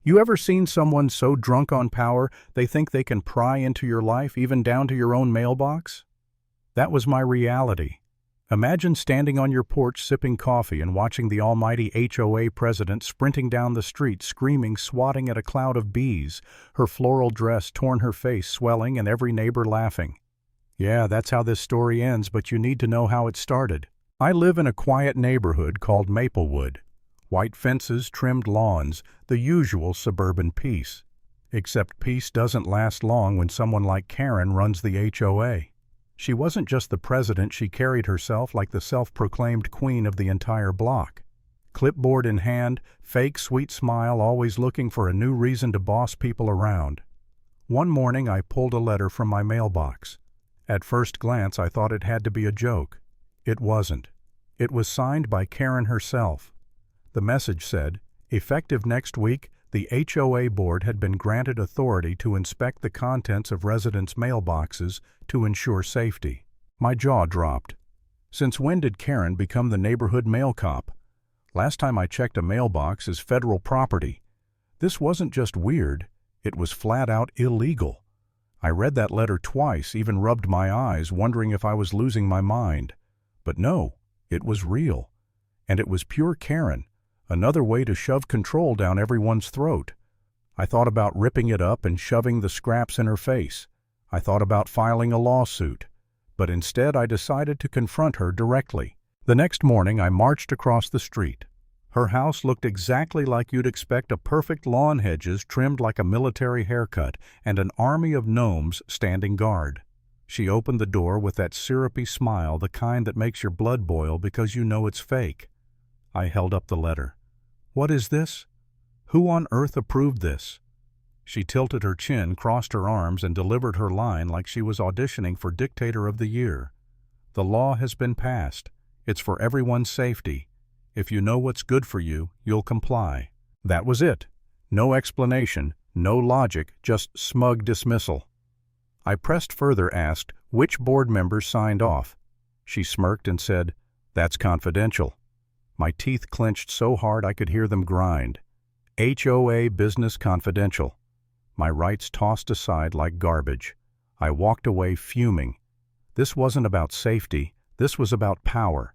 You ever seen someone so drunk on power they think they can pry into your life, even down to your own mailbox? That was my reality. Imagine standing on your porch sipping coffee and watching the almighty HOA president sprinting down the street screaming, swatting at a cloud of bees, her floral dress torn, her face swelling, and every neighbor laughing. Yeah, that's how this story ends, but you need to know how it started. I live in a quiet neighborhood called Maplewood. White fences, trimmed lawns, the usual suburban peace. Except peace doesn't last long when someone like Karen runs the HOA. She wasn't just the president, she carried herself like the self-proclaimed queen of the entire block. Clipboard in hand, fake sweet smile, always looking for a new reason to boss people around. One morning I pulled a letter from my mailbox. At first glance I thought it had to be a joke. It wasn't. It was signed by Karen herself. The message said, effective next week, the HOA board had been granted authority to inspect the contents of residents' mailboxes to ensure safety. My jaw dropped. Since when did Karen become the neighborhood mail cop? Last time I checked, a mailbox is federal property. This wasn't just weird, it was flat out illegal. I read that letter twice, even rubbed my eyes, wondering if I was losing my mind. But no, it was real. And it was pure Karen. Another way to shove control down everyone's throat. I thought about ripping it up and shoving the scraps in her face. I thought about filing a lawsuit. But instead I decided to confront her directly. The next morning I marched across the street. Her house looked exactly like you'd expect, a perfect lawn, hedges trimmed like a military haircut, and an army of gnomes standing guard. She opened the door with that syrupy smile, the kind that makes your blood boil because you know it's fake. I held up the letter. What is this? Who on earth approved this? She tilted her chin, crossed her arms, and delivered her line like she was auditioning for Dictator of the Year. The law has been passed. It's for everyone's safety. If you know what's good for you, you'll comply. That was it. No explanation, no logic, just smug dismissal. I pressed further, asked which board members signed off. She smirked and said, "That's confidential." My teeth clenched so hard I could hear them grind. HOA Business Confidential. My rights tossed aside like garbage. I walked away fuming. This wasn't about safety, this was about power.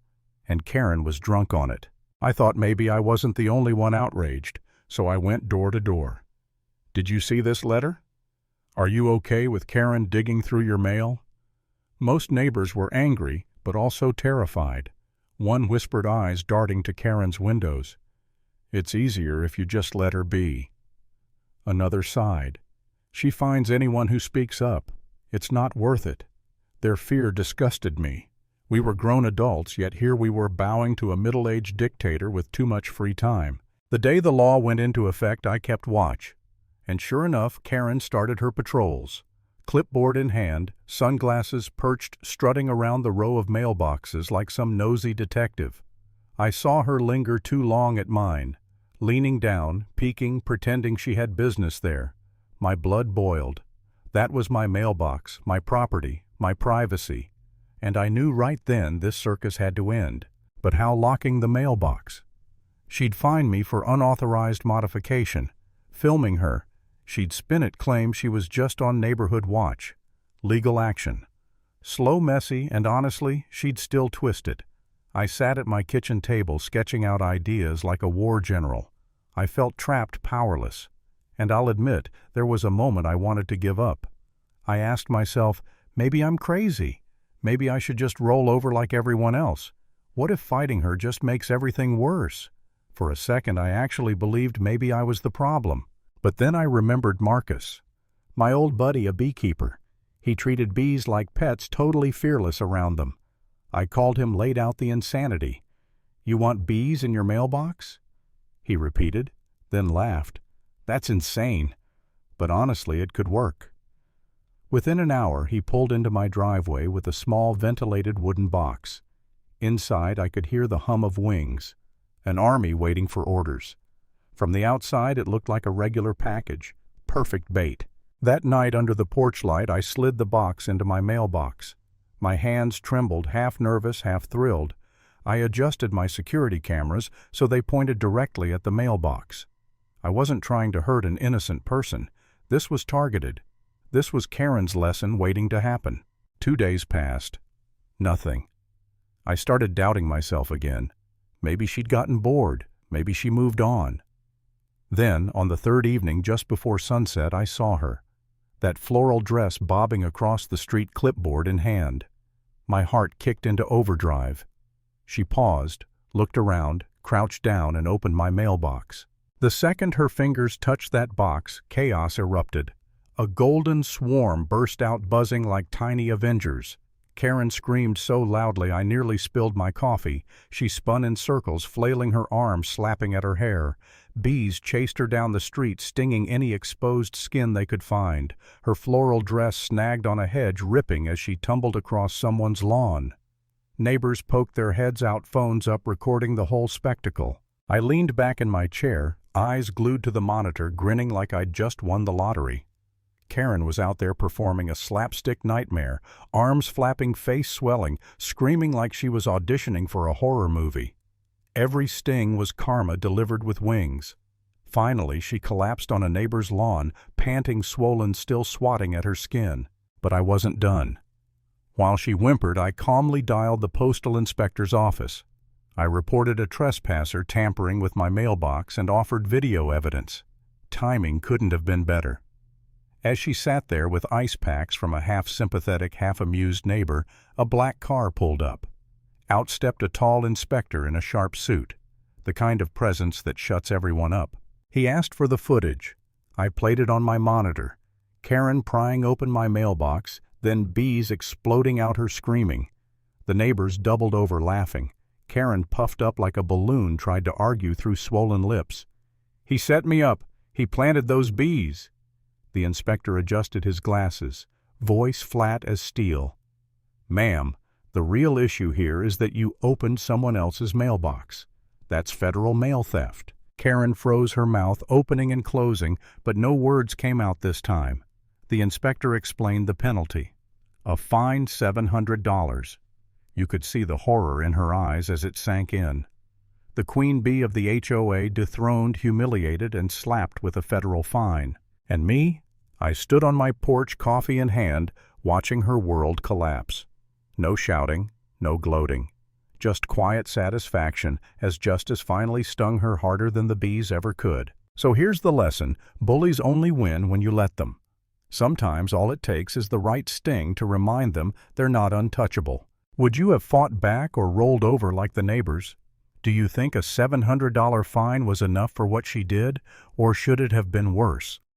And Karen was drunk on it. I thought maybe I wasn't the only one outraged, so I went door to door. Did you see this letter? Are you okay with Karen digging through your mail? Most neighbors were angry, but also terrified. One whispered, eyes darting to Karen's windows. It's easier if you just let her be. Another sighed. She finds anyone who speaks up. It's not worth it. Their fear disgusted me. We were grown adults, yet here we were bowing to a middle-aged dictator with too much free time. The day the law went into effect, I kept watch. And sure enough, Karen started her patrols. Clipboard in hand, sunglasses perched, strutting around the row of mailboxes like some nosy detective. I saw her linger too long at mine, leaning down, peeking, pretending she had business there. My blood boiled. That was my mailbox, my property, my privacy. And I knew right then this circus had to end. But how locking the mailbox? She'd fine me for unauthorized modification. Filming her. She'd spin it, claim she was just on neighborhood watch. Legal action. Slow, messy, and honestly, she'd still twist it. I sat at my kitchen table sketching out ideas like a war general. I felt trapped, powerless. And I'll admit, there was a moment I wanted to give up. I asked myself, maybe I'm crazy. Maybe I should just roll over like everyone else. What if fighting her just makes everything worse? For a second, I actually believed maybe I was the problem. But then I remembered Marcus, my old buddy, a beekeeper. He treated bees like pets, totally fearless around them. I called him, laid out the insanity. You want bees in your mailbox? He repeated, then laughed. That's insane. But honestly, it could work. Within an hour, he pulled into my driveway with a small ventilated wooden box. Inside, I could hear the hum of wings, an army waiting for orders. From the outside, it looked like a regular package, perfect bait. That night under the porch light, I slid the box into my mailbox. My hands trembled, half nervous, half thrilled. I adjusted my security cameras so they pointed directly at the mailbox. I wasn't trying to hurt an innocent person. This was targeted. This was Karen's lesson waiting to happen. 2 days passed. Nothing. I started doubting myself again. Maybe she'd gotten bored. Maybe she moved on. Then, on the third evening just before sunset, I saw her. That floral dress bobbing across the street, clipboard in hand. My heart kicked into overdrive. She paused, looked around, crouched down, and opened my mailbox. The second her fingers touched that box, chaos erupted. A golden swarm burst out, buzzing like tiny Avengers. Karen screamed so loudly I nearly spilled my coffee. She spun in circles, flailing her arms, slapping at her hair. Bees chased her down the street, stinging any exposed skin they could find. Her floral dress snagged on a hedge, ripping as she tumbled across someone's lawn. Neighbors poked their heads out, phones up, recording the whole spectacle. I leaned back in my chair, eyes glued to the monitor, grinning like I'd just won the lottery. Karen was out there performing a slapstick nightmare, arms flapping, face swelling, screaming like she was auditioning for a horror movie. Every sting was karma delivered with wings. Finally, she collapsed on a neighbor's lawn, panting, swollen, still swatting at her skin. But I wasn't done. While she whimpered, I calmly dialed the postal inspector's office. I reported a trespasser tampering with my mailbox and offered video evidence. Timing couldn't have been better. As she sat there with ice packs from a half-sympathetic, half-amused neighbor, a black car pulled up. Out stepped a tall inspector in a sharp suit, the kind of presence that shuts everyone up. He asked for the footage. I played it on my monitor. Karen prying open my mailbox, then bees exploding out, her screaming. The neighbors doubled over laughing. Karen, puffed up like a balloon, tried to argue through swollen lips. "He set me up. He planted those bees." The inspector adjusted his glasses, voice flat as steel. "Ma'am, the real issue here is that you opened someone else's mailbox. That's federal mail theft." Karen froze, her mouth opening and closing, but no words came out this time. The inspector explained the penalty. A fine $700. You could see the horror in her eyes as it sank in. The queen bee of the HOA dethroned, humiliated, and slapped with a federal fine. And me? I stood on my porch, coffee in hand, watching her world collapse. No shouting, no gloating. Just quiet satisfaction as justice finally stung her harder than the bees ever could. So here's the lesson. Bullies only win when you let them. Sometimes all it takes is the right sting to remind them they're not untouchable. Would you have fought back or rolled over like the neighbors? Do you think a $700 fine was enough for what she did, or should it have been worse?